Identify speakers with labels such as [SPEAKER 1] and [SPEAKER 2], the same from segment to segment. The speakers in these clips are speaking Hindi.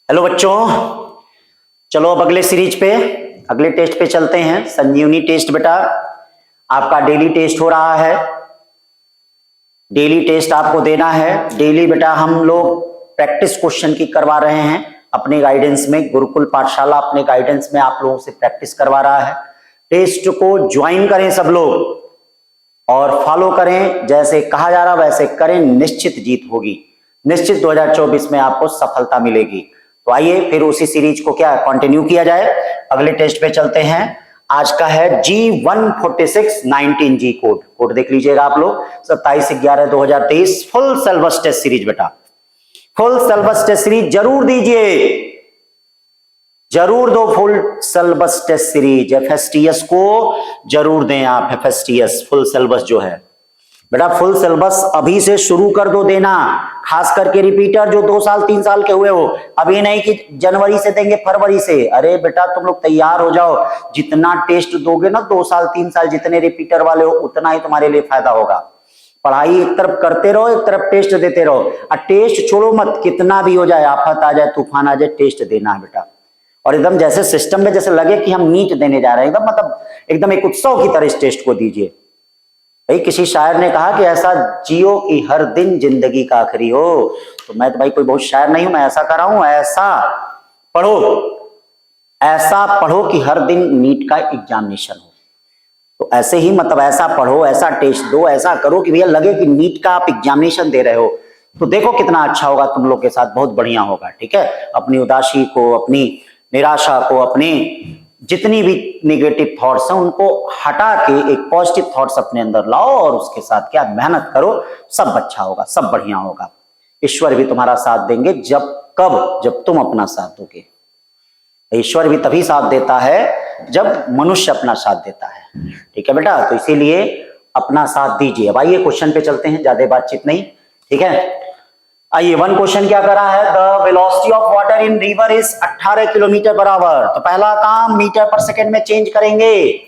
[SPEAKER 1] हेलो बच्चों, चलो अब अगले सीरीज पे अगले टेस्ट पे चलते हैं। संजीवनी टेस्ट बेटा आपका डेली टेस्ट हो रहा है। डेली टेस्ट आपको देना है। डेली बेटा हम लोग प्रैक्टिस क्वेश्चन की करवा रहे हैं अपने गाइडेंस में। गुरुकुल पाठशाला अपने गाइडेंस में आप लोगों से प्रैक्टिस करवा रहा है। टेस्ट को ज्वाइन करें सब लोग और फॉलो करें, जैसे कहा जा रहा वैसे करें, निश्चित जीत होगी। निश्चित 2024 में आपको सफलता मिलेगी। तो आइए फिर उसी सीरीज को क्या कंटिन्यू किया जाए। अगले टेस्ट पे चलते हैं। आज का है G14619 जी कोड देख लीजिएगा आप लोग। 27/11/2023 फुल सिलेबस टेस्ट सीरीज बेटा। फुल सिलेबस टेस्ट सीरीज जरूर दीजिए, जरूर दो फुल सिलेबस टेस्ट सीरीज। एफएसटीएस को जरूर दें आप। एफएसटीएस फुल सिलेबस जो है बेटा, फुल सिलेबस अभी से शुरू कर दो देना। खास करके रिपीटर जो 2 साल 3 साल के हुए हो, अभी नहीं कि जनवरी से देंगे फरवरी से। अरे बेटा तुम लोग तैयार हो जाओ। जितना टेस्ट दोगे ना 2 साल 3 साल, जितने रिपीटर वाले हो उतना ही तुम्हारे लिए फायदा होगा। पढ़ाई एक तरफ करते रहो, एक तरफ टेस्ट देते रहो। और टेस्ट छोड़ो मत, कितना भी हो जाए, आफत आ जाए, तूफान आ जाए, टेस्ट देना है बेटा। और एकदम जैसे सिस्टम में जैसे लगे कि हम नीट देने जा रहे हैं, एकदम मतलब एकदम एक उत्सव की तरह इस टेस्ट को दीजिए। भाई किसी शायर ने कहा कि ऐसा जियो कि हर दिन जिंदगी का आखिरी हो। तो मैं तो भाई कोई बहुत शायर नहीं हूं, मैं ऐसा कर रहा हूं, ऐसा पढ़ो कि हर दिन नीट का एग्जामिनेशन हो। तो ऐसे ही मतलब ऐसा पढ़ो, ऐसा टेस्ट दो, ऐसा करो कि भैया लगे कि नीट का आप एग्जामिनेशन दे रहे हो। तो देखो कितना अच्छा होगा तुम लोग के साथ, बहुत बढ़िया होगा। ठीक है, अपनी उदासी को, अपनी निराशा को, अपनी जितनी भी नेगेटिव थॉट्स हैं उनको हटा के एक पॉजिटिव थॉट्स अपने अंदर लाओ और उसके साथ क्या मेहनत करो। सब अच्छा होगा, सब बढ़िया होगा। ईश्वर भी तुम्हारा साथ देंगे। जब तुम अपना साथ दोगे। ईश्वर भी तभी साथ देता है जब मनुष्य अपना साथ देता है। ठीक है बेटा, तो इसीलिए अपना साथ दीजिए। अब आइए क्वेश्चन पे चलते हैं, ज्यादा बातचीत नहीं। ठीक है, आइए वन क्वेश्चन क्या करा है। The velocity of water in river is 18 kilometre per hour. तो पहला काम मीटर पर सेकंड में चेंज करेंगे।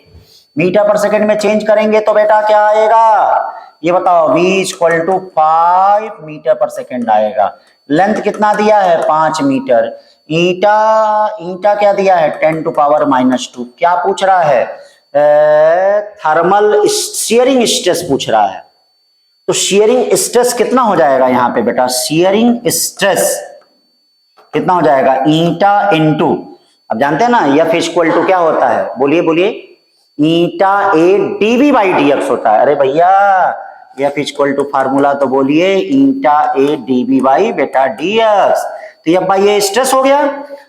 [SPEAKER 1] मीटर पर सेकंड में चेंज करेंगे तो बेटा क्या आएगा ये बताओ। v = 5 मीटर पर सेकंड आएगा। लेंथ कितना दिया है 5 मीटर। ईटा क्या दिया है 10⁻⁻²। क्या पूछ रहा है थर्मल शेयरिंग स्ट्रेस पूछ रहा है। तो शेयरिंग स्ट्रेस कितना हो जाएगा यहाँ पे बेटा। शेयरिंग स्ट्रेस कितना हो जाएगा ईटा इंटू, अब जानते हैं ना F = क्या होता है, बोलिए बोलिए। ईटा ए dV/dx होता है। अरे भैया F फार्मूला तो बोलिए ईटा ए dV बेटा dx। तो F/A स्ट्रेस हो गया।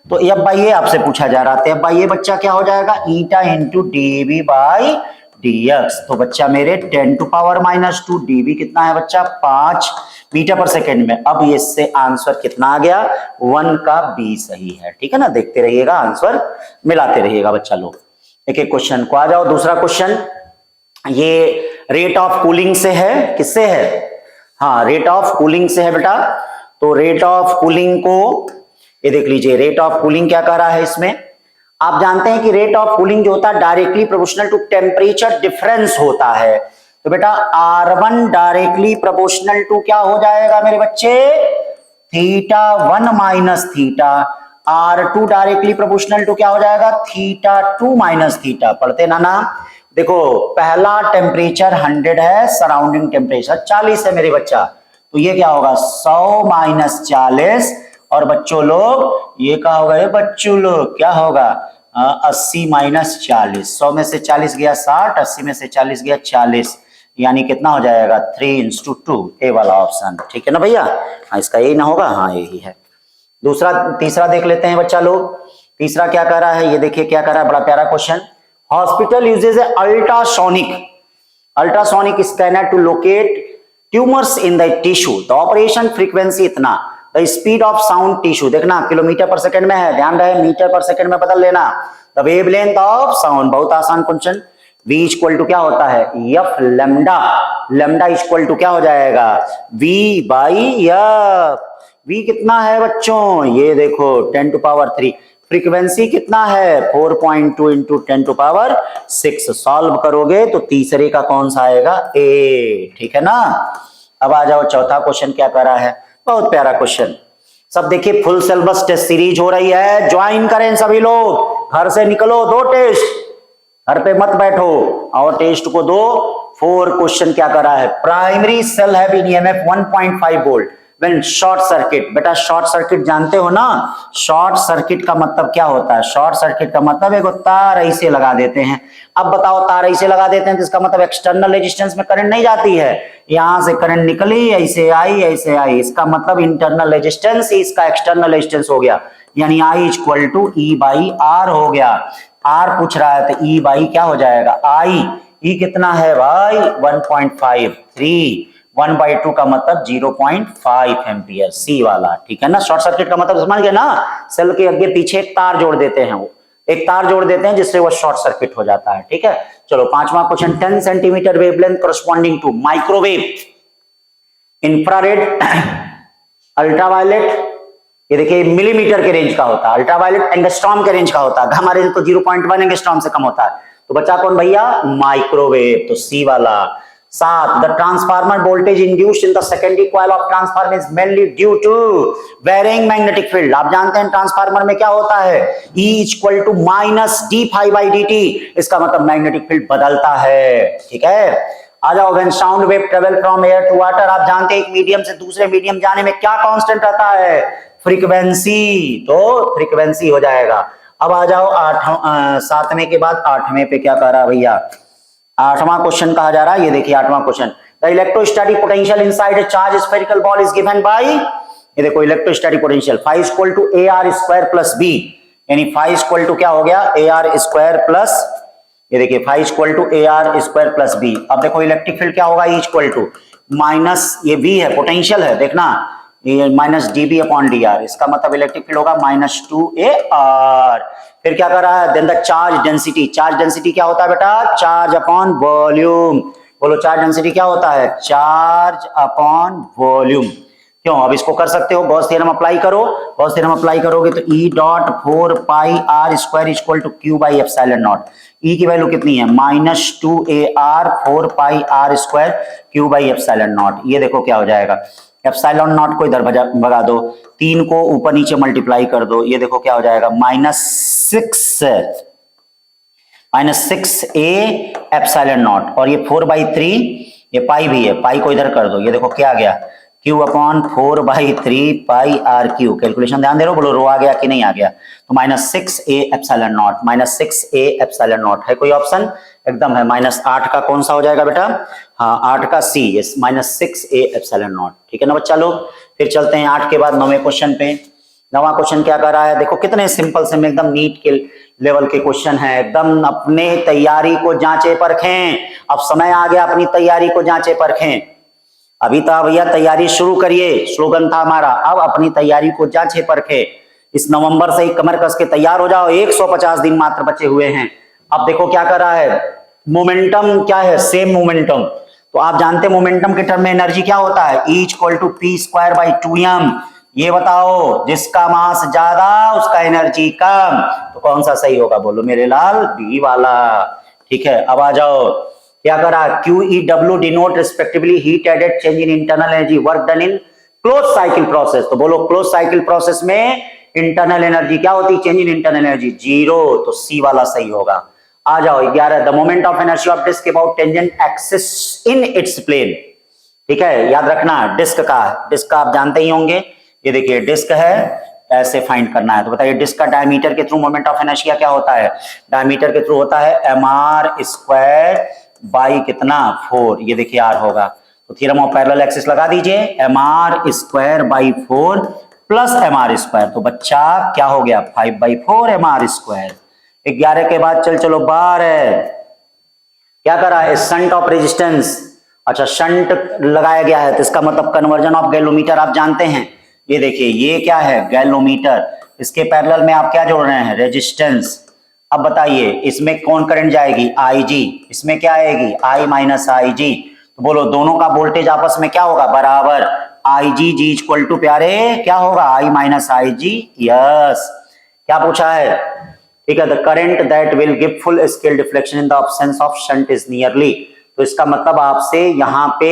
[SPEAKER 1] तो F/A आपसे पूछा जा रहा था। F/A बच्चा क्या हो जाएगा ईटा इंटू dV/dx। तो बच्चा मेरे 10⁻⁻² dV कितना है बच्चा 5 मीटर पर सेकेंड में। अब इससे आंसर कितना आ गया 1 का B सही है। ठीक है ना, देखते रहिएगा, आंसर मिलाते रहिएगा बच्चा लोग। एक एक क्वेश्चन को आ जाओ। दूसरा क्वेश्चन ये रेट ऑफ कूलिंग से है। किससे है, हाँ रेट ऑफ कूलिंग से है बेटा। तो रेट ऑफ कूलिंग को ये देख लीजिए। रेट ऑफ कूलिंग क्या कर रहा है इसमें, आप जानते हैं कि रेट ऑफ कूलिंग जो होता है directly proportional to temperature difference होता है। तो बेटा R1 डायरेक्टली प्रोपोर्शनल टू क्या हो जाएगा मेरे बच्चे θ1 - θ। R2 डायरेक्टली प्रोपोर्शनल टू क्या हो जाएगा θ2 - θ। पढ़ते ना ना। देखो पहला टेम्परेचर 100 है, सराउंडिंग टेम्परेचर 40 है मेरे बच्चा। तो ये क्या होगा 100 - 40। और बच्चों लोग ये क्या होगा, ये बच्चों लोग क्या होगा 80 - 40। 100 में से 40 गया 60, 80 में से 40 गया 40, यानी कितना हो जाएगा 3:2। ए वाला ऑप्शन। ठीक है ना भैया, हाँ इसका यही ना होगा, हाँ यही है। तीसरा देख लेते हैं बच्चा लोग। तीसरा क्या कर रहा है ये देखिए क्या कर रहा है, बड़ा प्यारा question. Hospital uses a ultrasonic scanner to locate tumours in the tissue. The operation frequency इतना, the speed of sound tissue, देखना किलोमीटर पर सेकंड में है, ध्यान रहे मीटर पर सेकंड में बदल लेना। द वेवलेंथ ऑफ साउंड, बहुत आसान क्वेश्चन। V = क्या होता है F लैम्डा। लैम्डा = क्या हो जाएगा V/F। V कितना है बच्चों ये देखो 10⁻3। फ्रीक्वेंसी कितना है 4.2 × 10⁻6। सॉल्व करोगे तो तीसरे का कौन सा आएगा A। ठीक है ना। अब आ जाओ चौथा क्वेश्चन क्या कर रहा है, बहुत प्यारा क्वेश्चन। सब देखिए फुल सिलेबस टेस्ट सीरीज हो रही है, ज्वाइन करें सभी लोग, घर से निकलो, 2 टेस्ट, घर पे मत बैठो और टेस्ट को दो। 4 क्वेश्चन क्या करा है, primary cell have in EMF 1.5 volt when short circuit. बेटा शॉर्ट सर्किट जानते हो ना, शॉर्ट सर्किट का मतलब क्या होता है, शॉर्ट सर्किट का मतलब एक तार ऐसे लगा देते हैं। अब बताओ तार ऐसे लगा देते हैं तो इसका मतलब एक्सटर्नल रेजिस्टेंस में करंट नहीं जाती है, यहां से करंट निकली ऐसे आई ऐसे आई, इसका मतलब इंटरनल रेजिस्टेंस इसका एक्सटर्नल रेजिस्टेंस हो गया, यानी I equal to E by R हो गया। आर पूछ रहा है तो ई बाई क्या हो जाएगा, आई, ई कितना है भाई 1.53, 1/2 का मतलब 0.5 एम्पियर, सी वाला, ठीक है ना। शॉर्ट सर्किट का मतलब समझ गए ना, सेल के आगे पीछे एक तार जोड़ देते हैं, वो एक तार जोड़ देते हैं जिससे वो शॉर्ट सर्किट हो जाता है, ठीक है। चलो 5वां question, 10 centimetre wavelength corresponding to microwave, infrared, ultraviolet, ये देखिए मिलीमीटर के रेंज का होता है, अल्ट्रावायलेट एंगस्ट्रॉम के रेंज का होता है, गामा रेंज तो 0.1 एंगस्ट्रॉम से कम होता है, तो बचा कौन भैया, माइक्रोवेव, तो सी वाला। 7, the transformer voltage induced in the secondary coil of transformer is mainly due to varying magnetic field. आप जानते हैं ट्रांसफार्मर में क्या होता है, E equal to minus d∅dt, इसका मतलब मैग्नेटिक फील्ड बदलता है, ठीक है। आ जाओ, when sound wave travel from air to water, आप जानते हैं एक मीडियम से दूसरे मीडियम जाने में क्या कांस्टेंट रहता है, फ्रीक्वेंसी, तो फ्रीक्वेंसी हो जाएगा। अब आ जाओ 7वें के बाद 8वें पे क्या कह रहा है भैया, 8वां क्वेश्चन कहा जा रहा है, ये देखिए 8वां question, the electrostatic potential inside a charge spherical ball is given by, ये देखो electrostatic potential φ equal to AR square plus B, यानी φ इक्वल टू क्या हो गया, AR स्क्वायर प्लस, ये देखिए φ equal to AR square plus B। अब देखो इलेक्ट्रिक फील्ड क्या होगा, E इक्वल टू माइनस, ये V है पोटेंशियल है, देखना ये माइनस dB अपॉन dr, इसका मतलब इलेक्ट्रिक फील्ड होगा -2AR। फिर क्या कर रहा है, then the charge density, charge density क्या होता है बेटा, चार्ज अपॉन वॉल्यूम, बोलो चार्ज डेंसिटी क्या होता है, चार्ज अपॉन वॉल्यूम। क्यों, अब इसको कर सकते हो, गॉस थ्योरम अप्लाई करो, गॉस थ्योरम अप्लाई करोगे तो E dot 4 pi R square equal to Q by epsilon naught, E की वैल्यू कितनी है -2AR 4 pi R square Q by epsilon naught. ये देखो क्या हो जाएगा, एप्सिलॉन नॉट को इधर भगा दो, 3 को ऊपर नीचे मल्टीप्लाई कर दो, ये देखो क्या हो जाएगा -6A एप्सिलॉन नॉट, और ये 4/3, ये पाई भी है, पाई को इधर कर दो, ये देखो क्या आ गया, Q upon 4/3 pi R Q. Calculation ध्यान दे रहे हो, बोलो रो आ गया कि नहीं आ गया, तो -6A epsilon not, -6A epsilon not है कोई ऑप्शन, एकदम है। -8 का कौन सा हो जाएगा बेटा, हाँ 8 का C, yes -6A epsilon not, ठीक है ना बच्चा लोग। फिर चलते हैं 8 के बाद 9वें क्वेश्चन पे। 9वां क्वेश्चन क्या कर रहा है, देखो कितने सिंपल से एकदम नीट के लेवल के क्वेश्चन है, एकदम अपने तैयारी को जांचे परखें, अब समय आ गया अपनी तैयारी को जांचे परखें। अभी तो भैया तैयारी शुरू करिए, स्लोगन था हमारा, अब अपनी तैयारी को जांचे परखे, इस नवंबर से ही कमर कस के तैयार हो जाओ, 150 दिन मात्र बचे हुए हैं। अब देखो क्या कर रहा है, मोमेंटम क्या है, सेम मोमेंटम, तो आप जानते हैं मोमेंटम के टर्म में एनर्जी क्या होता है, E इक्वल टू p²/2m। ये बताओ जिसका मास ज्यादा उसका एनर्जी कम, तो कौन सा सही होगा, बोलो मेरे लाल, बी वाला, ठीक है। अब आ जाओ, क्या करा, QEW denote respectively heat added change in internal energy work done in close cycle process, तो बोलो क्लोज साइकिल प्रोसेस में इंटरनल एनर्जी क्या होती है, चेंज इन इंटरनल एनर्जी 0, तो सी वाला सही होगा। आ जाओ 11, the moment of inertia of disc about tangent axis in its plane, ठीक है, याद रखना डिस्क का आप जानते ही होंगे, ये देखिए डिस्क है, ऐसे फाइंड करना है, तो बताइए डिस्क का डायमीटर के थ्रू मोमेंट ऑफ इनर्शिया क्या होता है, डायमीटर के थ्रू होता है mr² बाई कितना 4, ये देखिए R होगा, तो थ्योरम ऑफ पैरेलल एक्सिस लगा दीजिए, mr²/4 प्लस mr², तो बच्चा क्या हो गया 5/4 mr²। 11 के बाद चलो 12, क्या करा है, शंट ऑफ रेजिस्टेंस, अच्छा शंट लगाया गया है तो इसका मतलब कन्वर्जन ऑफ गैलोमीटर आप जानते हैं, ये देखिए ये क्या है गैलोमीटर, इसके पैरेलल में आप क्या जोड़ रहे हैं, रेजिस्टेंस। अब बताइए इसमें कौन करंट जाएगी, Ig, इसमें क्या आएगी I माइनस Ig, तो बोलो दोनों का वोल्टेज आपस में क्या होगा, बराबर, Ig G इक्वल टू प्यारे क्या होगा, I माइनस Ig, यस। क्या पूछा है, ठीक है, the current that will give full scale deflection in the absence of shunt is nearly, तो इसका मतलब आपसे यहाँ पे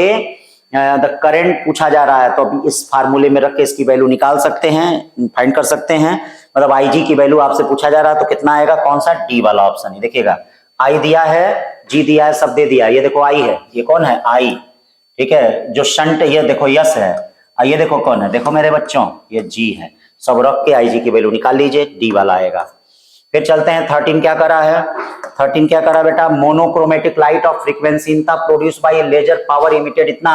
[SPEAKER 1] द करंट पूछा जा रहा है, तो अभी इस फार्मूले में रख के इसकी वैल्यू निकाल सकते हैं, फाइंड कर सकते हैं। मतलब IG की वैल्यू आपसे पूछा जा रहा है तो कितना आएगा, कौन सा, डी वाला ऑप्शन है। देखिएगा I दिया है, G दिया है, सब दे दिया है। ये देखो I है, ये कौन है, I, ठीक है। जो शंट, ये देखो यस है, ये देखो कौन है, देखो मेरे बच्चों, ये G है। सब रख के IG की वैल्यू निकाल लीजिए, डी वाला आएगा। फिर चलते हैं 13 क्या करा है, 13 क्या करा बेटा, मोनोक्रोमेटिक लाइट ऑफ फ्रीक्वेंसी इतना produce by laser power emitted इतना,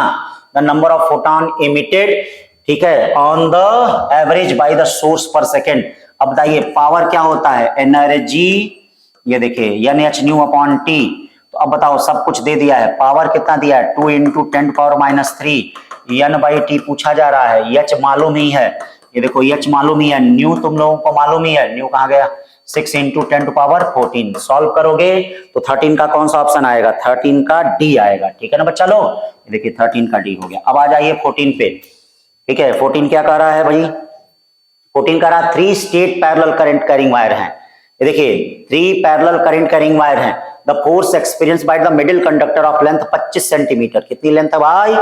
[SPEAKER 1] the number of photon emitted, ठीक है, on the average by the source per second. अब बताइए पावर क्या होता है, एनर्जी, ये देखिए NH न्यू अपॉन टी। तो अब बताओ, सब कुछ दे दिया है, पावर कितना दिया है, 2 × 10⁻³ n बाई टी पूछा जा रहा है, H मालूम ही है, ये देखो H मालूम ही है, न्यू तुम लोगों को मालूम ही है, न्यू कहाँ गया, 6 × 10⁻14। सॉल्व करोगे तो 13 का कौन सा ऑप्शन आएगा, 13 का डी आएगा, ठीक है ना बच्चा लोग। देखिए 13 का डी हो गया। अब आ जाइए 14 पे, ठीक है। 14 क्या कर रहा है भाई, 14 का रहा 3 state parallel current carrying wire हैं। ये देखिए 3 पैरेलल करंट कैरिंग वायर हैं। The force experience by the middle conductor of length 25 centimetre, कितनी लेंथ है भाई,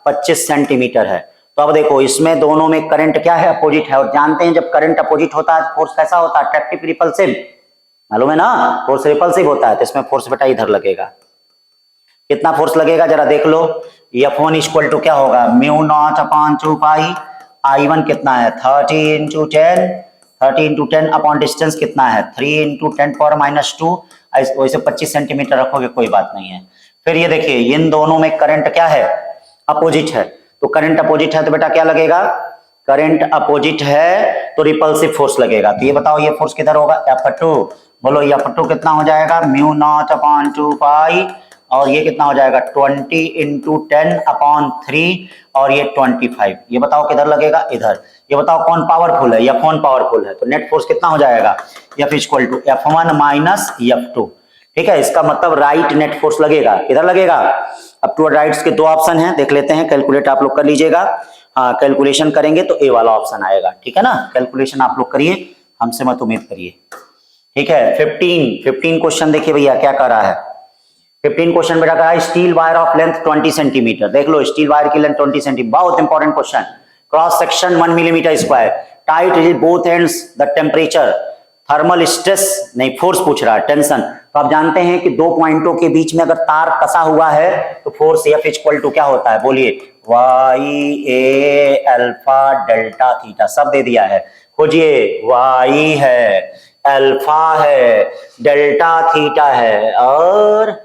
[SPEAKER 1] 25 सेंटीमीटर है। तो अब देखो इसमें दोनों में करंट क्या है, अपोजिट है, और जानते हैं जब करंट अपोजिट होता है फोर्स कैसा होता है, अट्रैक्टिव रिपल्सिव, मालूम है ना, फोर्स रिपल्सिव होता है। तो इसमें फोर्स बेटा इधर लगेगा, कितना फोर्स लगेगा जरा देख लो, F1 इक्वल टू क्या होगा, μ0/2π, I1 कितना है 30 × 10, 30 × 10 अपॉन डिस्टेंस कितना है 3 × 10⁻², वैसे 25 सेंटीमीटर रखोगे कोई बात नहीं है। फिर ये देखिए इन दोनों में करंट क्या है, अपोजिट है, तो करंट अपोजिट है तो बेटा क्या लगेगा, करंट अपोजिट है तो रिपल्सिव फोर्स लगेगा। तो ये बताओ ये फोर्स किधर होगा, F2, बोलो F2 कितना हो जाएगा, μ0/2π, और ये कितना हो जाएगा 20 × 10/3, और ये 25। ये बताओ किधर लगेगा, इधर। ये बताओ कौन पावरफुल है, F1 पावरफुल है, तो नेट फोर्स कितना हो जाएगा, F = F1 - F2, ठीक है। इसका मतलब राइट नेट फोर्स लगेगा, किधर लगेगा। अब टू राइट्स के दो ऑप्शन हैं, देख लेते हैं, कैलकुलेट आप लोग कर लीजिएगा। हाँ कैलकुलेशन करेंगे तो ए वाला ऑप्शन आएगा, ठीक है ना। कैलकुलेशन आप लोग करिए, हमसे मत उम्मीद करिए, ठीक है। 15 क्वेश्चन देखिए भैया क्या कर रहा है। 15 क्वेश्चन बेटा कहा है steel wire of length 20 centimetre. देख लो स्टील वायर की लेंथ 20 सेंटीमीटर, बहुत important question. Cross section 1 millimetre square, tight is both ends, the temperature, thermal stress नहीं फोर्स पूछ रहा है, टेंशन। तो आप जानते हैं कि दो पॉइंटों के बीच में अगर तार कसा हुआ है तो फोर्स F इक्वल टू क्या होता है, बोलिए YA अल्फा डेल्टा थीटा, सब दे दिया है। खोजिए, Y है, अल्फा है, डेल्टा थीटा है, और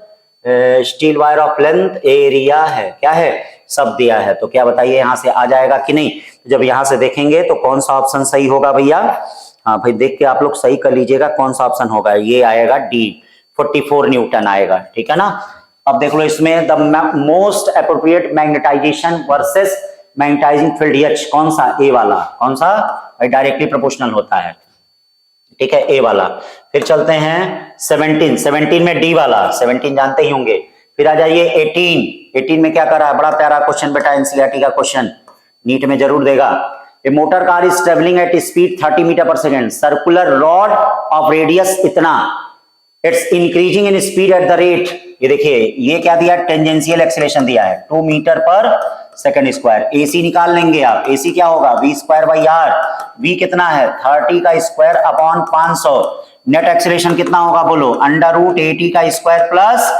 [SPEAKER 1] steel wire of length area है, क्या है, सब दिया है। तो क्या बताइए यहां से आ जाएगा कि नहीं। जब यहां से देखेंगे तो कौन सा ऑप्शन सही होगा भैया, हाँ भाई देख के आप लोग सही कर लीजिएगा कौन सा ऑप्शन होगा, ये आएगा डी, 44 न्यूटन आएगा, ठीक है ना। अब देख लो इसमें the most appropriate magnetization versus magnetizing field H, कौन सा, ए वाला, कौन सा, डायरेक्टली प्रोपोर्शनल होता है, ठीक है, ए वाला। फिर चलते हैं 17 में डी वाला, 17 जानते ही होंगे। फिर आ जाइए 18 में क्या कर रहा है, बड़ा प्यारा क्वेश्चन बेटा, एनसीईआरटी का क्वेश्चन, नीट में जरूर देगा। A motor car is travelling at speed 30 metre पर second, circular road of radius इतना, it's increasing in speed at the rate, ये देखिए ये क्या दिया, टेंजेंशियल एक्सीलरेशन दिया है 2 मीटर पर सेकंड स्क्वायर। एसी निकाल लेंगे आप, एसी क्या होगा v²/r, v कितना है 30 का स्क्वायर अपॉन 500, नेट एक्सीलरेशन कितना होगा बोलो, √80 का स्क्वायर प्लस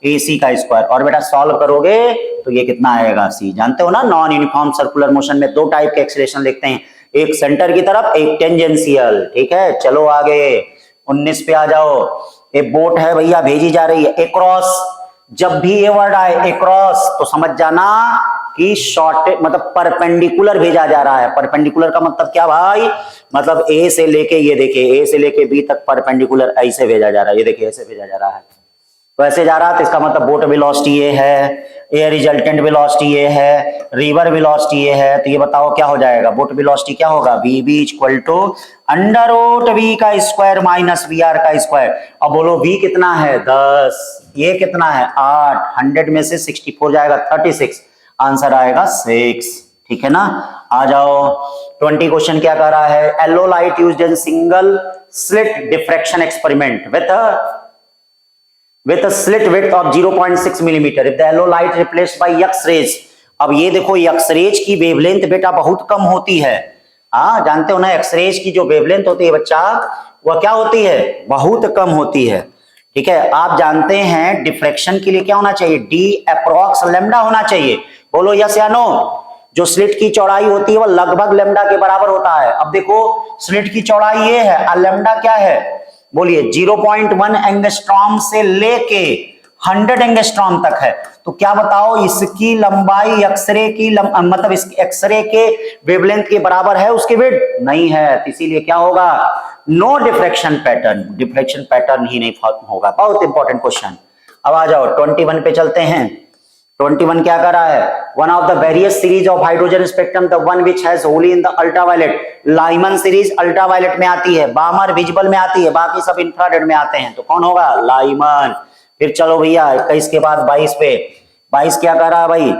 [SPEAKER 1] AC का स्क्वायर। और बेटा सॉल्व करोगे तो ये कितना आएगा, सी जानते हो ना, नॉन यूनिफॉर्म सर्कुलर मोशन में दो टाइप के एक्सीलरेशन लिखते हैं, एक सेंटर की तरफ, एक टेंजेंशियल, ठीक है। चलो आगे 19 पे आ जाओ। एक बोट है भैया, भेजी जा रही है एक्रॉस, जब भी ये वर्ड आए एक्रॉस तो समझ जाना कि शॉर्ट मतलब परपेंडिकुलर भेजा जा रहा है। परपेंडिकुलर का मतलब क्या भाई, मतलब ए से लेके, ये देखिए ए से लेके बी तक परपेंडिकुलर ऐसे भेजा जा रहा है, ये देखिए ऐसे भेजा जा रहा है, तो ऐसे जा रहा है, तो इसका मतलब बोट वेलोसिटी ये है, एयर रिजल्टेंट वेलोसिटी ये है, रिवर वेलोसिटी ये है। तो ये बताओ क्या हो जाएगा, बोट वेलोसिटी क्या होगा, VB = √V का स्क्वायर माइनस VR का स्क्वायर। अब बोलो V कितना है 10, ये कितना है 8, 100 में से 64 जाएगा 36, आंसर आएगा 6, ठीक है ना। आ जाओ 20 क्वेश्चन क्या कर रहा है, yellow light used in single slit diffraction experiment with a slit width of 0.6 millimeter. If the yellow light replaced by X rays अब ये देखो एक्सरेज की वेवलेंथ बेटा बहुत कम होती है। हाँ जानते हो ना, एक्सरेज की जो वेवलेंथ होती है बच्चा, वह क्या होती है, बहुत कम होती है। ठीक है, आप जानते हैं डिफ्रैक्शन के लिए क्या होना चाहिए, डी अप्रॉक्स लैम्डा होना चाहिए। बोलो यस या नो। जो स्लिट की चौड़ाई होती है वह लगभग लैम्डा के बराबर होता है। अब देखो स्लिट की चौड़ाई ये है और लैम्डा क्या है, बोलिए 0.1 एंगस्ट्रॉम से लेके 100 एंगस्ट्रॉम तक है। तो क्या बताओ इसकी लंबाई एक्सरे की मतलब इस एक्सरे के वेवलेंथ के बराबर है उसकी विड्थ नहीं है, तो इसीलिए क्या होगा, no diffraction pattern, diffraction pattern ही नहीं होगा। बहुत इंपॉर्टेंट क्वेश्चन। अब आ जाओ 21 पे चलते हैं। 21 क्या कर रहा है, one of the various series of hydrogen spectrum the one which has only in the ultraviolet. Lyman series ultraviolet में आती है, बामर विजिबल में आती है, बाकी सब इंफ्रारेड में आते हैं, तो कौन होगा, लाइमन। फिर चलो भैया 21 के बाद 22 पे। 22 क्या कर रहा है भाई,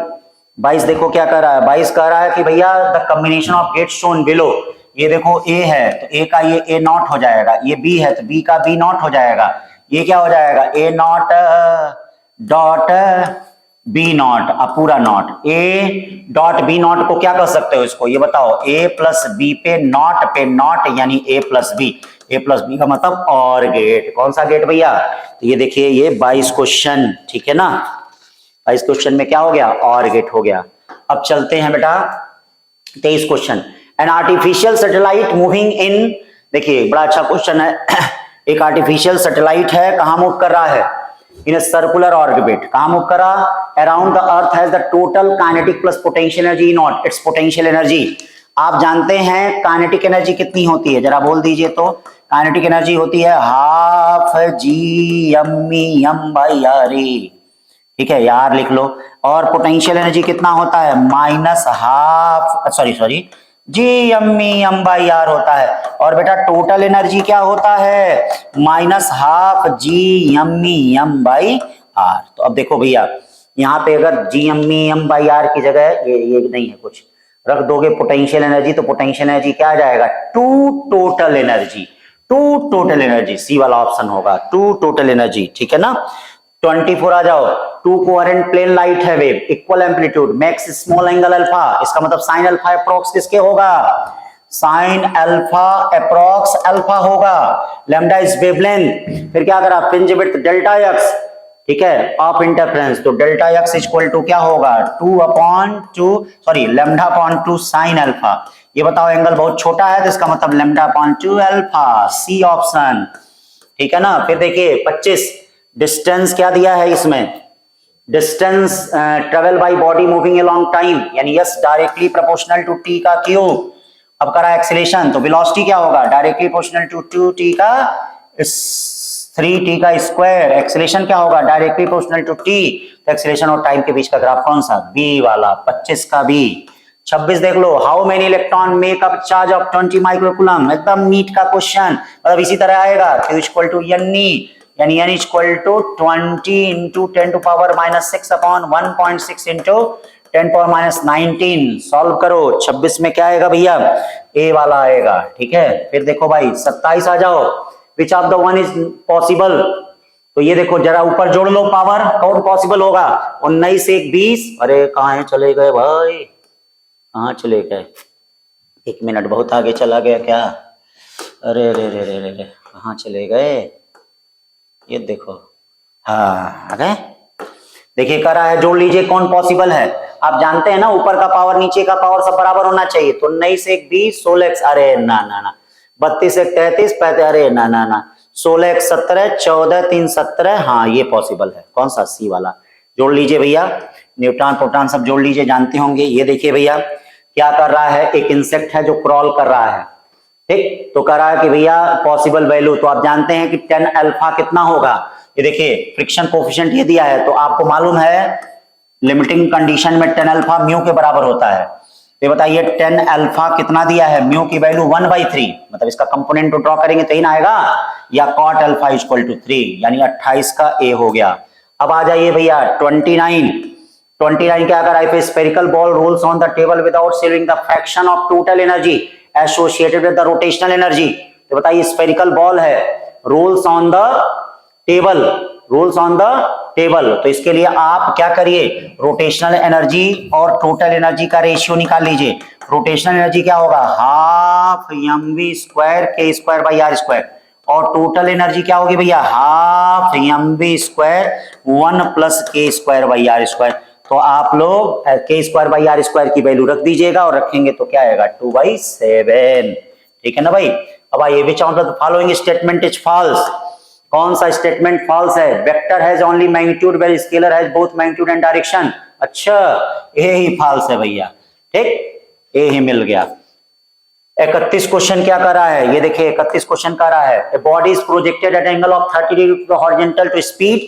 [SPEAKER 1] 22 देखो क्या कर रहा है, 22 कह रहा है कि भैया the combination of gate shown below. ये देखो ए है तो ए का ये ए नॉट हो जाएगा, ये बी है तो बी का बी नॉट हो जाएगा, ये क्या हो जाएगा, A not dot B not, पूरा not, A dot B not को क्या कर सकते हो इसको, ये बताओ, ए प्लस बी पे नॉट यानी A plus B. A plus B का मतलब और गेट, कौन सा गेट भैया, तो ये देखिए ये 22 क्वेश्चन, ठीक है ना। 22 क्वेश्चन में क्या हो गया, और गेट हो गया। अब चलते हैं बेटा 23 question. An artificial satellite moving in, देखिए बड़ा अच्छा क्वेश्चन है। एक आर्टिफिशियल सैटेलाइट है, कहां मूव कर रहा है, इन ए सर्कुलर ऑर्बिट, कहां मूव कर रहा, around the earth has the total kinetic plus potential energy not it's potential energy. आप जानते हैं काइनेटिक एनर्जी कितनी होती है, जरा बोल दीजिए तो। काइनेटिक एनर्जी होती है half G M by R A, ठीक है यार लिख लो। और पोटेंशियल एनर्जी कितना होता है, minus half sorry G M by R होता है। और बेटा टोटल एनर्जी क्या होता है, minus half G M by R. तो अब देखो भैया यहाँ पे अगर जी एम बाई आर की जगह ये नहीं है कुछ, रख दोगे पोटेंशियल एनर्जी, तो पोटेंशियल एनर्जी क्या आ जाएगा, टू टोटल एनर्जी, सी वाला ऑप्शन होगा, टू टोटल एनर्जी, ठीक है ना। 24 आ जाओ। टू कोहेरेंट प्लेन लाइट है wave, equal amplitude, max small angle alpha, इसका मतलब साइन अल्फा अप्रॉक्स किसके होगा, साइन अल्फा अप्रॉक्स अल्फा होगा। लैम्डा इज वेवलेंथ, फिर क्या करा, फ्रिंज विड्थ डेल्टा एक्स, ठीक है, ऑफ इंटरफेरेंस, तो डेल्टा एक्स इक्वल टू क्या होगा, lambda upon two sine alpha. ये बताओ एंगल बहुत छोटा है तो इसका मतलब lambda upon two alpha, C option, ठीक है ना। फिर देखिए 25, डिस्टेंस क्या दिया है इसमें, distance travel by body moving along time, यानी is directly proportional to T का क्यूब। अब करा एक्सीलरेशन, तो वेलोसिटी क्या होगा, डायरेक्टली प्रोपोर्शनल टू 2t का 3t का स्क्वायर। एक्सीलरेशन क्या होगा, डायरेक्टली प्रोपोर्शनल टू t, तो एक्सीलरेशन और टाइम के बीच का ग्राफ कौन सा, बी वाला, 25 का बी। 26 देख लो, how many electron make up charge of 20 microcoulomb, एकदम नीट का क्वेश्चन, मतलब इसी तरह आएगा, q इक्वल टू n यानी n equal to 20 into 10 to power minus 6 upon 1.6 into 10 power minus 19। Solve करो, 26 में क्या आएगा भैया, ए वाला आएगा, ठीक है। फिर देखो भाई 27 आ जाओ, विच of the one is possible, तो ये देखो जरा ऊपर जोड़ लो पावर, कौन पॉसिबल होगा, 19 1 20, अरे कहाँ चले गए भाई, कहाँ चले गए, 1 मिनट बहुत आगे चला गया क्या, अरे रे रे रे रे कहाँ चले गए, ये देखो, हाँ अरे देखिए कर रहा है, जोड़ लीजिए कौन पॉसिबल है। आप जानते हैं ना ऊपर का पावर नीचे का पावर सब बराबर होना चाहिए, तो 19 1 20, 16 अरे ना 32 1 33 35, अरे ना 16 1 17, 14 3 17, हाँ ये पॉसिबल है, कौन सा, सी वाला। जोड़ लीजिए भैया, न्यूट्रॉन प्रोटॉन सब जोड़ लीजिए, जानते होंगे। ये देखिए भैया क्या कर रहा है, एक इंसेक्ट है जो क्रॉल कर रहा है, ठीक, तो कह रहा है कि भैया पॉसिबल वैल्यू, तो आप जानते हैं कि 10 अल्फा कितना होगा, ये देखिए फ्रिक्शन कोफिशिएंट ये दिया है, तो आपको मालूम है लिमिटिंग कंडीशन में 10 अल्फा म्यू के बराबर होता है। तो बताइए 10 अल्फा कितना दिया है, म्यू की वैल्यू 1/3, मतलब इसका कंपोनेंट ड्रॉ करेंगे तो ही ना आएगा, या कॉट अल्फा इक्वल टू 3, यानी 28 का ए हो गया। अब आ जाइए भैया 29 क्या कर रहा है, spherical ball rolls on the table without sharing the fraction of total energy associated with the rotational energy. तो बताइए स्फेरिकल बॉल है, रोल्स ऑन द टेबल, तो इसके लिए आप क्या करिए, रोटेशनल एनर्जी और टोटल एनर्जी का रेशियो निकाल लीजिए। रोटेशनल एनर्जी क्या होगा, half mv square K square by R square, और टोटल एनर्जी क्या होगी भैया, हाफ mv स्क्वायर 1 प्लस के स्क्वायर बाई आर स्क्वायर। तो आप लोग के स्क्वायर बाई आर स्क्वायर की वैल्यू रख दीजिएगा, और रखेंगे तो क्या आएगा 2/7। ठीक है ना भाई। अब आइए, which of the following statement is false, कौन सा स्टेटमेंट फॉल्स है, vector has only magnitude where scalar has both magnitude and direction. अच्छा, ये ही फॉल्स है भैया, ठीक, ये ही मिल गया। 31 क्वेश्चन क्या कर रहा है, ये देखिए 31 क्वेश्चन कर रहा है, a body is projected at angle of 30 degree to the horizontal to speed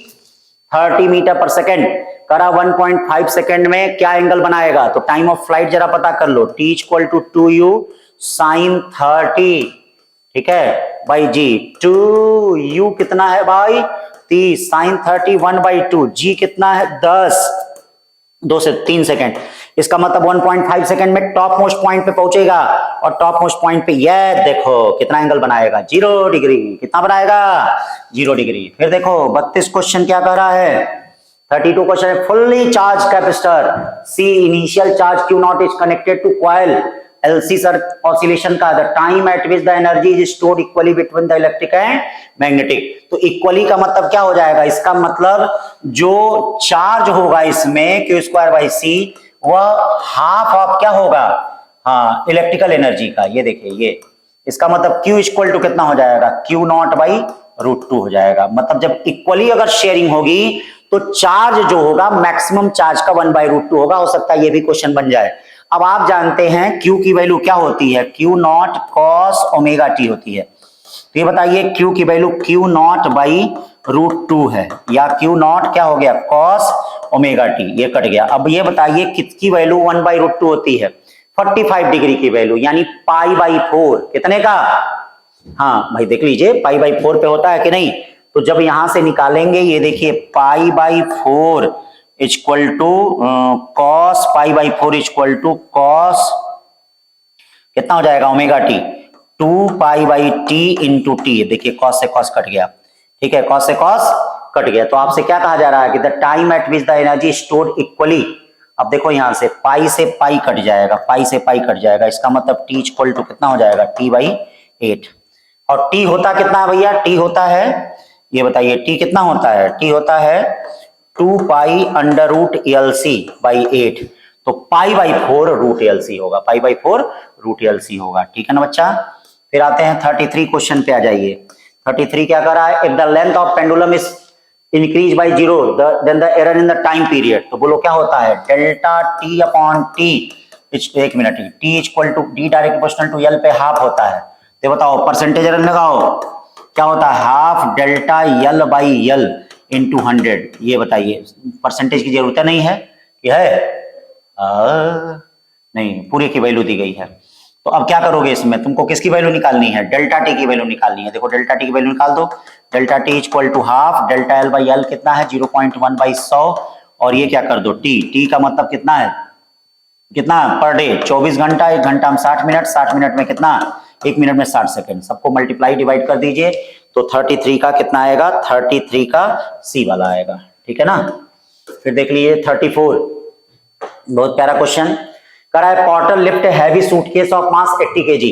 [SPEAKER 1] 30 metre पर सेकेंड, करा 1.5 सेकेंड में क्या एंगल बनाएगा, तो टाइम ऑफ फ्लाइट जरा पता कर लो, t equal to 2u sin 30, ठीक है भाई जी, 2u कितना है भाई 30, sin 30 1/2, g कितना है 10, 2 से 3 सेकेंड, इसका मतलब 1.5 सेकेंड में टॉप मोस्ट पॉइंट पे पहुंचेगा, और टॉप मोस्ट पॉइंट पे ये देखो कितना एंगल बनाएगा 0 डिग्री, कितना बनाएगा 0 डिग्री। फिर देखो 32 क्वेश्चन क्या कह रहा है, 32 क्वेश्चन है, fully charge capacitor, C initial charge Q naught is connected to coil, LC sir oscillation का, the time at which the energy is stored equally between the electric and magnetic. तो इक्वली का मतलब क्या हो जाएगा, इसका मतलब जो चार्ज होगा इसमें Q स्क्वायर बाई सी, वह हाफ ऑफ क्या होगा, हाँ इलेक्ट्रिकल एनर्जी का। ये देखिए, ये इसका मतलब Q इक्वल टू कितना हो जाएगा, Q नॉट बाई √2 हो जाएगा। मतलब जब इक्वली अगर शेयरिंग होगी तो चार्ज जो होगा मैक्सिमम चार्ज का 1/√2 होगा। हो सकता है ये भी क्वेश्चन बन जाए। अब आप जानते हैं Q की वैल्यू क्या होती है, Q not cos omega T होती है। तो ये बताइए Q की वैल्यू Q नॉट बाई √2 है, या Q नॉट क्या हो गया कॉस ओमेगा टी, ये कट गया। अब ये बताइए किसकी वैल्यू 1/√2 होती है, 45 डिग्री की वैल्यू, यानी π/4 कितने का, हाँ भाई देख लीजिए π/4 पे होता है कि नहीं। तो जब यहां से निकालेंगे, ये देखिए π/4 equal to cos π/4 equal to cos कितना हो जाएगा omega T, 2π/t into T. देखिए कॉस से कॉस कट गया, ठीक है, कॉस से कॉस कट गया। तो आपसे क्या कहा जा रहा है कि the time at which the energy stored equally, अब देखो यहां से पाई से पाई कट जाएगा, पाई से पाई कट जाएगा, इसका मतलब t इक्वल टू कितना हो जाएगा t/8। और t होता कितना है भैया, t होता है, ये बताइए t कितना होता है, t होता है 2π√LC/8, तो π/4 √LC होगा, π/4 √LC होगा। ठीक है ना बच्चा। फिर आते हैं 33 क्वेश्चन पे आ जाइए। 33 क्या कर रहा है, if the length of pendulum is increase by 0 then the error in the time period, तो बोलो क्या होता है, डेल्टा t अपॉन टी, एक minute, t equal to d direct proportional to l पे हाफ होता है। तो बताओ परसेंटेज लगाओ, क्या होता है half delta l by l into 100। ये बताइए, परसेंटेज की जरूरत नहीं है, क्या है नहीं, पूरे की वैल्यू दी गई है। तो अब क्या करोगे इसमें, तुमको किसकी वैल्यू निकालनी है, डेल्टा टी की वैल्यू निकालनी है। देखो डेल्टा टी की वैल्यू निकाल दो, delta T equal to half delta l by l कितना है 0.1/100, और ये क्या कर दो टी का मतलब कितना है, कितना पर डे 24 घंटा, 1 घंटा में 60 मिनट, 60 मिनट में कितना 1 मिनट में 60 सेकंड, सबको मल्टीप्लाई डिवाइड कर दीजिए, तो 33 का कितना आएगा, 33 का सी वाला आएगा। ठीक है ना। फिर देख लीजिए 34, बहुत प्यारा क्वेश्चन कर रहा है, Potter lift heavy suitcase of mass 80 kg,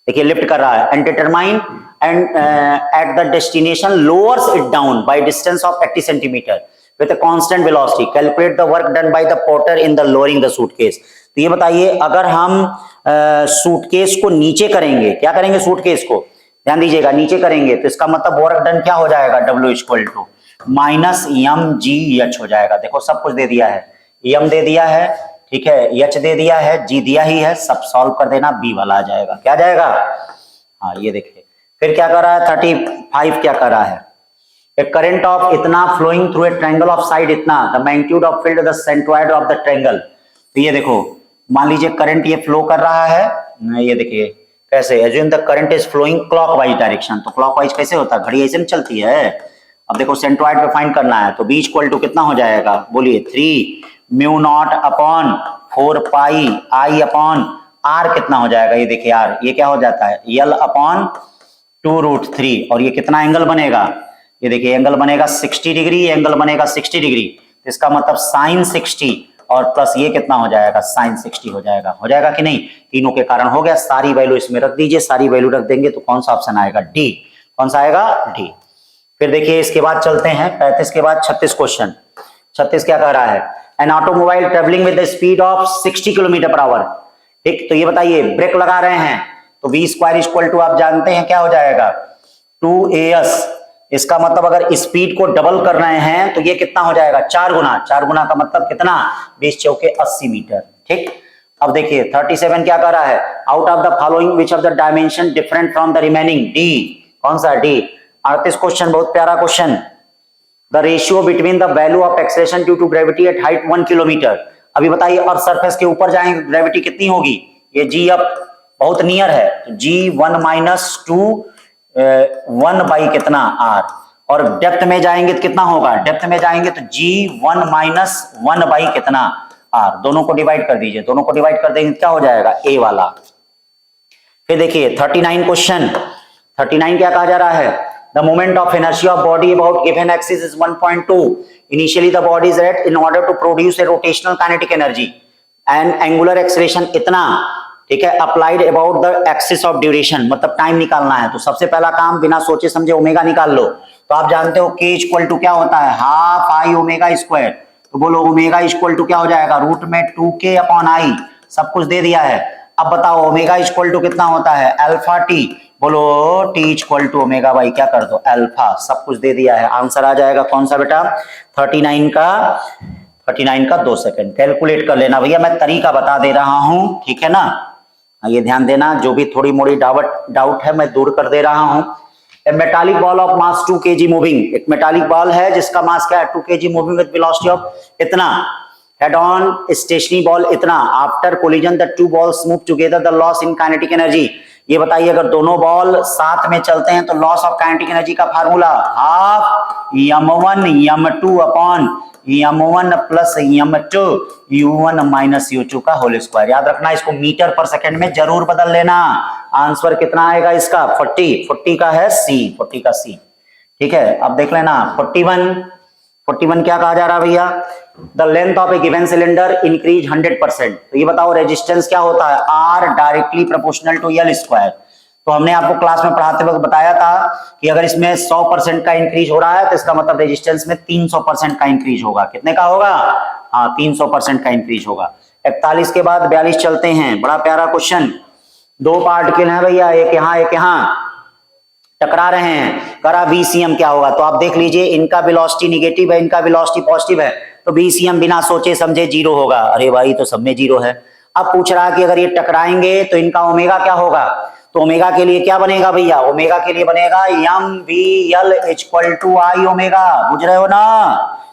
[SPEAKER 1] देखिए लिफ्ट कर रहा है, and determine and at the destination lowers it down by distance of 80 centimetre with a constant velocity, calculate the work done by the porter in the lowering the suitcase. तो ये बताइए अगर हम सूटकेस को नीचे करेंगे, क्या करेंगे सूटकेस को, ध्यान दीजिएगा नीचे करेंगे, तो इसका मतलब वर्क डन क्या हो जाएगा, W इक्वल टू -mgh हो जाएगा। देखो सब कुछ दे दिया है, m दे दिया है, ठीक है, h दे दिया है, g दिया ही है, सब सॉल्व कर देना, b वाला आ जाएगा। क्या जाएगा, हाँ ये देखिए। फिर क्या कर रहा है 35, क्या कर रहा है, ए करंट ऑफ इतना flowing through a triangle of side इतना, the magnitude of field the centroid of the triangle. तो ये देखो मान लीजिए करंट ये फ्लो कर रहा है, ये देखिए कैसे, assume the current is flowing clockwise direction, तो क्लॉकवाइज कैसे होता है, घड़ी ऐसे में चलती है। अब देखो सेंट्रोइड पे फाइंड करना है, तो b इक्वल टू कितना हो जाएगा, बोलिए 3 mu naught upon 4 pi i upon r कितना हो जाएगा, ये देखिए r, ये क्या हो जाता है l अपॉन 2√3, और ये कितना एंगल बनेगा, ये देखिए एंगल बनेगा 60 डिग्री, एंगल बनेगा 60 डिग्री, तो इसका मतलब साइन 60 और प्लस ये कितना हो जाएगा, साइन 60 हो जाएगा कि नहीं। तीनों के कारण हो गया। सारी वैल्यू इसमें रख दीजिए, सारी वैल्यू रख देंगे तो कौन सा ऑप्शन आएगा, डी। कौन सा आएगा, डी। फिर देखिए इसके बाद चलते हैं 35 के बाद 36 क्वेश्चन। 36 क्या कह रहा है, an automobile travelling with the speed of 60 kilometre per hour. ठीक, तो ये बताइए ब्रेक लगा रहे हैं तो v स्क्वायर इक्वल टू आप जानते हैं क्या हो जाएगा, 2as। इसका मतलब अगर स्पीड को डबल कर रहे हैं तो ये कितना हो जाएगा, 4 गुना। 4 गुना का मतलब कितना, 20 चौके 80 मीटर। ठीक, अब देखिए 37 क्या कर रहा है, out of the following which of the dimension different from the remaining, D. कौन सा, डी। 38 क्वेश्चन, बहुत प्यारा question. The ratio between the value of acceleration due to gravity at height 1 kilometre. अभी बताइए अर्थ सरफेस के ऊपर जाएंगे ग्रेविटी कितनी होगी, ये जी अब बहुत नियर है तो G1 माइनस 2 1 बाई कितना R, और डेप्थ में जाएंगे तो कितना होगा, डेप्थ में जाएंगे तो G1 माइनस 1 बाई कितना R। दोनों को डिवाइड कर दीजिए, दोनों को डिवाइड कर देंगे क्या हो जाएगा, A वाला। फिर देखिए 39 क्वेश्चन। 39 क्या कहा जा रहा है, the moment of inertia of body about given axis is 1.2. Initially the body is at in order to produce a rotational kinetic energy and angular acceleration इतना, ठीक है, applied about the axis of duration, मतलब टाइम निकालना है। तो सबसे पहला काम बिना सोचे समझे ओमेगा निकाल लो। तो आप जानते हो k इक्वल टू क्या होता है, हाफ आई ओमेगा स्क्वायर। तो बोलो ओमेगा इक्वल टू क्या हो जाएगा, रूट में 2k अपॉन आई, सब कुछ दे दिया है। अब बताओ ओमेगा इक्वल टू कितना होता है, अल्फा टी। बोलो t equal to omega by क्या कर दो, अल्फा, सब कुछ दे दिया है। आंसर आ जाएगा कौन सा बेटा, 39 का 2 सेकंड। कैलकुलेट कर लेना भैया, मैं तरीका बता दे रहा हूं, ठीक है ना, ये ध्यान देना, जो भी थोड़ी मोड़ी डाउट है मैं दूर कर दे रहा हूं। A metallic ball of mass 2 kg moving, एक मेटालिक बॉल है जिसका मास क्या है, 2 kg moving with velocity of इतना, हेड ऑन स्टेशनरी बॉल इतना, after collision the two balls move together the loss in kinetic energy. ये बताइए अगर दोनों बॉल साथ में चलते हैं तो लॉस ऑफ काइनेटिक एनर्जी का formula half m1 m2 upon m1 plus m2 u1 minus u2 का होल स्क्वायर। याद रखना, इसको मीटर पर सेकंड में जरूर बदल लेना। आंसर कितना आएगा इसका, 40 का है सी, 40 का सी। ठीक है, अब देख लेना 41 क्या कहा जा रहा है भैया, the length of a given cylinder increase 100%। तो ये बताओ रेजिस्टेंस क्या होता है, R directly proportional to L square. तो हमने आपको क्लास में पढ़ाते वक्त बताया था कि अगर इसमें 100% का इंक्रीज हो रहा है तो इसका मतलब रेजिस्टेंस में 300% का इंक्रीज होगा। कितने का होगा, हाँ 300% का इंक्रीज होगा। 41 के बाद 42 चलते हैं, बड़ा प्यारा क्वेश्चन। 2 पार्टिकल है भैया, एक यहाँ टकरा रहे हैं, करा VCM क्या होगा। तो आप देख लीजिए इनका वेलोसिटी निगेटिव है, इनका वेलोसिटी पॉजिटिव है, तो VCM बिना सोचे समझे 0 होगा। अरे भाई तो सब में 0 है। अब पूछ रहा है कि अगर ये टकराएंगे तो इनका ओमेगा क्या होगा। तो ओमेगा के लिए क्या बनेगा भैया, ओमेगा के लिए बनेगा MVL equal to I omega. बुझ रहे हो ना,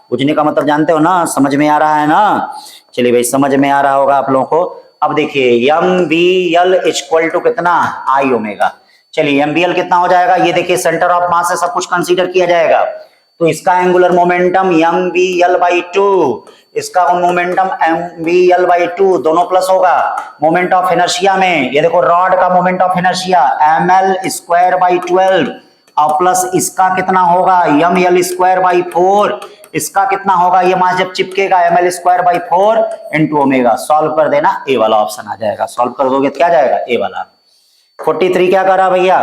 [SPEAKER 1] बुझने का मतलब जानते हो ना, समझ में आ रहा है ना। चलिए भाई समझ में आ रहा होगा आप लोगों को। अब देखिए MVL इक्वल टू कितना, आई ओमेगा। चलिए MVL कितना हो जाएगा, ये देखिए सेंटर ऑफ मास है, सब कुछ कंसीडर किया जाएगा। तो इसका एंगुलर मोमेंटम MVL/2, इसका मोमेंटम MVL/2, दोनों प्लस होगा। मोमेंट ऑफ इनर्शिया में ये देखो रॉड का मोमेंट ऑफ इनर्शिया mL²/12 और प्लस इसका कितना होगा ML²/4, इसका कितना होगा, ये मास जब चिपकेगा ML²/4 इंटू ओमेगा। सॉल्व कर देना, ए वाला ऑप्शन आ जाएगा। सॉल्व कर दोगे तो क्या जाएगा, ए वाला। 43 क्या कर रहा भैया,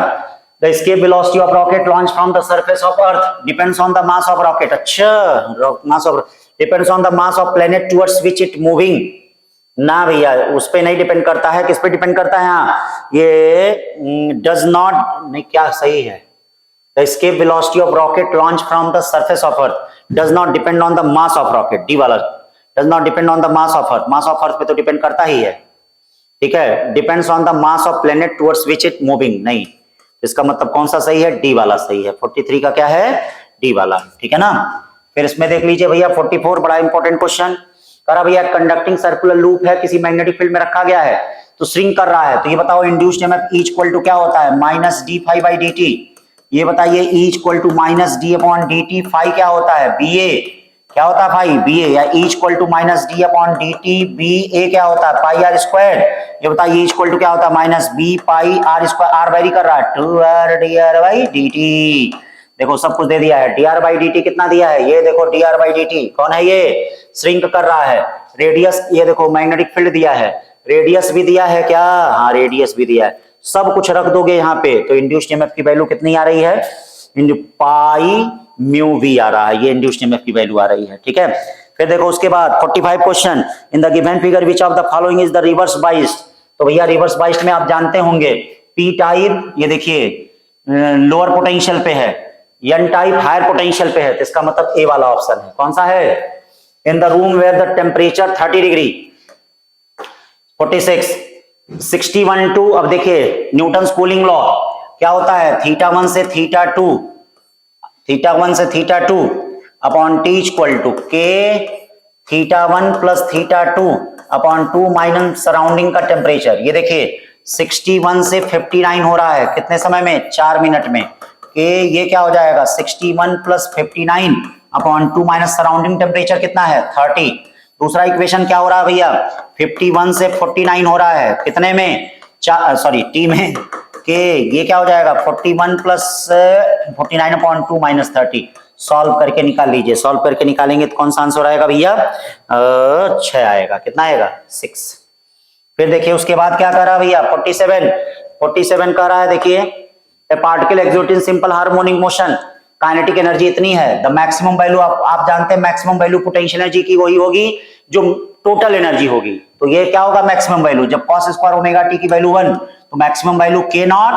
[SPEAKER 1] the escape velocity of rocket launch from the surface of earth depends on the mass of rocket. अच्छा, mass of depends on the mass of planet towards which it moving. ना भैया उस पे नहीं डिपेंड करता है, किस पे डिपेंड करता है, हाँ ये डज नॉट, नहीं क्या सही है, the escape velocity of rocket launch from the surface of earth does not depend on the mass of rocket. D वाला does not depend on the mass of earth, mass of earth पे तो डिपेंड करता ही है। ठीक है, depends on the mass of planet towards which it moving, नहीं। इसका मतलब कौन सा सही है, डी वाला सही है। 43 का क्या है, डी वाला। ठीक है ना। फिर इसमें देख लीजिए भैया 44, बड़ा इंपॉर्टेंट क्वेश्चन करा भैया। कंडक्टिंग सर्कुलर लूप है, किसी मैग्नेटिक फील्ड में रखा गया है तो स्विंग कर रहा है। तो ये बताओ induced EMF E equal to क्या होता है, -d∅/dt। ये बताइए E equal to -d/dt, phi क्या होता है, BA क्या होता है भाई, BA, या E equal to -d/dt, BA क्या होता है, पाई आर स्क्वायर। ये बताइए E इक्वल टू क्या होता है, -b पाई r स्क्वायर, r वेरी कर रहा है 2r dr/dt। देखो सब कुछ दे दिया है। dr बाई dt कितना दिया है, ये देखो dr बाई dt कौन है, ये श्रिंक कर रहा है। रेडियस ये देखो मैग्नेटिक फील्ड दिया है, रेडियस भी दिया है क्या, हाँ रेडियस भी दिया है। सब कुछ रख दोगे यहाँ पे तो इंड्यूस्ड ईएमएफ की वैल्यू कितनी आ रही है, पाई म्यू वी आ रहा है, ये इंड्यूस्ड ईएमएफ की वैल्यू आ रही है। ठीक है, फिर देखो उसके बाद 45 question, in the given figure which of the following is the reverse biased. तो भैया रिवर्स बाइस्ड में आप जानते होंगे पी टाइप ये देखिए लोअर पोटेंशियल पे है, एन टाइप हायर पोटेंशियल पे है, तो इसका मतलब ए वाला ऑप्शन है। कौन सा है, in the room where the temperature 30 degree 46 61 two. अब देखिए न्यूटन कूलिंग लॉ क्या होता है, थीटा 1 से थीटा 2, थीटा 1 से theta 2 upon T equal to K theta 1 plus theta 2 upon 2 minus surrounding का टेम्परेचर। ये देखिए 61 से 59 हो रहा है कितने समय में, 4 मिनट में। के ये क्या हो जाएगा 61 plus 59 upon 2 minus surrounding temperature कितना है 30। दूसरा इक्वेशन क्या हो रहा है भैया, 51 से 49 हो रहा है कितने में, सॉरी टी में, के ये क्या हो जाएगा 41 प्लस 49 अपॉन 2 माइनस 30। सॉल्व करके निकाल लीजिए, सॉल्व करके निकालेंगे तो कौन सा आंसर आएगा भैया, 6 आएगा। कितना आएगा 6। फिर देखिए उसके बाद क्या कर रहा है भैया 47 कर रहा है। देखिए ए particle exist in simple harmonic motion, kinetic energy इतनी है, द मैक्सिमम वैल्यू आप जानते हैं मैक्सिमम वैल्यू पोटेंशियल एनर्जी की वही होगी जो टोटल एनर्जी होगी। तो ये क्या होगा मैक्सिमम वैल्यू, जब cos स्क्वायर ओमेगा टी की वैल्यू 1 तो मैक्सिमम वैल्यू k नॉट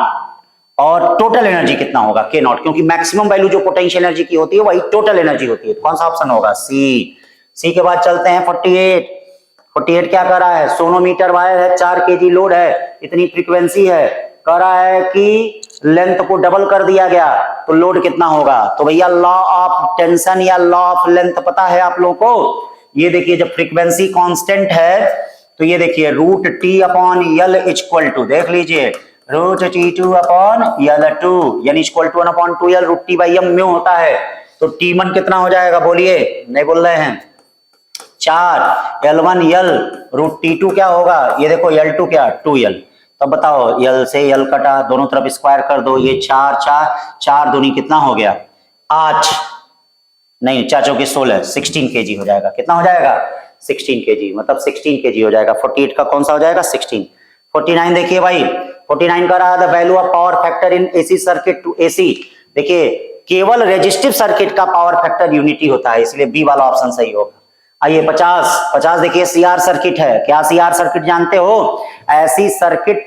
[SPEAKER 1] और टोटल एनर्जी कितना होगा k नॉट, क्योंकि मैक्सिमम वैल्यू जो पोटेंशियल एनर्जी की होती है वही टोटल एनर्जी होती है। कौन सा ऑप्शन होगा, सी के बाद चलते हैं 48 क्या कर रहा है, सोनोमीटर वायर है, 4 kg लोड है, इतनी फ्रीक्वेंसी है, कह रहा है कि लेंथ को डबल कर दिया गया तो लोड कितना होगा। तो भैया लॉ ऑफ टेंशन या लॉ ऑफ लेंथ पता है आप लोगों को। ये देखिए जब फ्रीक्वेंसी कांस्टेंट है तो ये देखिए root T upon L equal to, देख लीजिए root T two upon L two यानी equal to 1 upon 2 L root T by M mu होता है। तो टी1 कितना हो जाएगा बोलिए, नहीं बोल रहे हैं, 4 L1 यल रूट टी2 क्या होगा, ये देखो L2 क्या 2 यल। तब बताओ यल से यल कटा, दोनों तरफ स्क्वायर कर दो, ये 4 दूनी कितना हो गया 8, नहीं 4 चौके 16 16 kg हो जाएगा। कितना हो जाएगा 16 kg, मतलब 16 kg हो जाएगा। 48 का कौन सा हो जाएगा 16। 49 देखिए भाई 49 का रहा the value of power factor in AC circuit to AC. देखिए केवल रेजिस्टिव सर्किट का पावर फैक्टर यूनिटी होता है, इसलिए बी वाला ऑप्शन सही होगा। आइए 50 देखिए सीआर सर्किट है। क्या सीआर सर्किट जानते हो, ऐसी सर्किट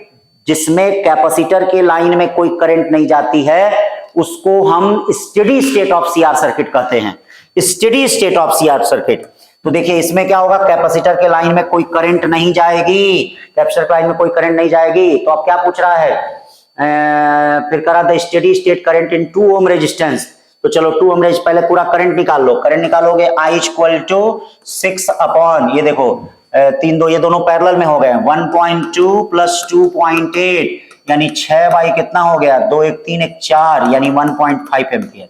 [SPEAKER 1] जिसमें कैपेसिटर के लाइन में कोई करंट नहीं जाती है उसको हम steady state of CR circuit कहते हैं, steady state of CR circuit. तो देखिए इसमें क्या होगा, कैपेसिटर के लाइन में कोई करंट नहीं जाएगी, कैपेसिटर के लाइन में कोई करंट नहीं जाएगी। तो अब क्या पूछ रहा है, फिर करा the steady state current in 2 ohm resistance. तो चलो 2 ओम रेजिस्टेंस पहले पूरा करंट निकाल लो, करंट निकालोगे I इक्वल टू 6 अपॉन, ये देखो 3 2 ये दोनों पैरेलल में हो गए 1.2 प्लस 2.8 यानी 6 बाई कितना हो गया 2 1 3 1 4 यानी 1.5 एम्पियर।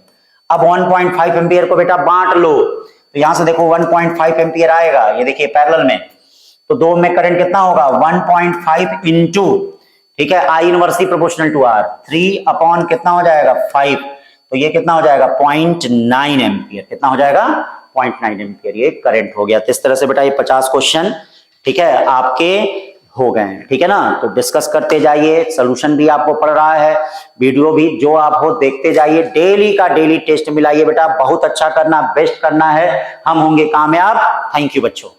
[SPEAKER 1] अब 1.5 एम्पियर को बेटा बांट लो, तो यहां से देखो 1.5 एम्पियर आएगा, ये देखिए पैरेलल में, तो 2 में करंट कितना होगा 1.5 इंटू, ठीक है, I inversely proportional to R, 3 upon कितना हो जाएगा 5, तो ये कितना हो जाएगा 0.9 एम्पियर। कितना हो जाएगा 0.9 एम्पियर, ये करंट हो गया। तो इस तरह से बेटा ये 50 क्वेश्चन ठीक है आपके हो गए हैं, ठीक है ना। तो डिस्कस करते जाइए, सोल्यूशन भी आपको पढ़ रहा है, वीडियो भी जो आप हो देखते जाइए, डेली का डेली टेस्ट मिलाइए बेटा, बहुत अच्छा करना, बेस्ट करना है, हम होंगे कामयाब। थैंक यू बच्चों।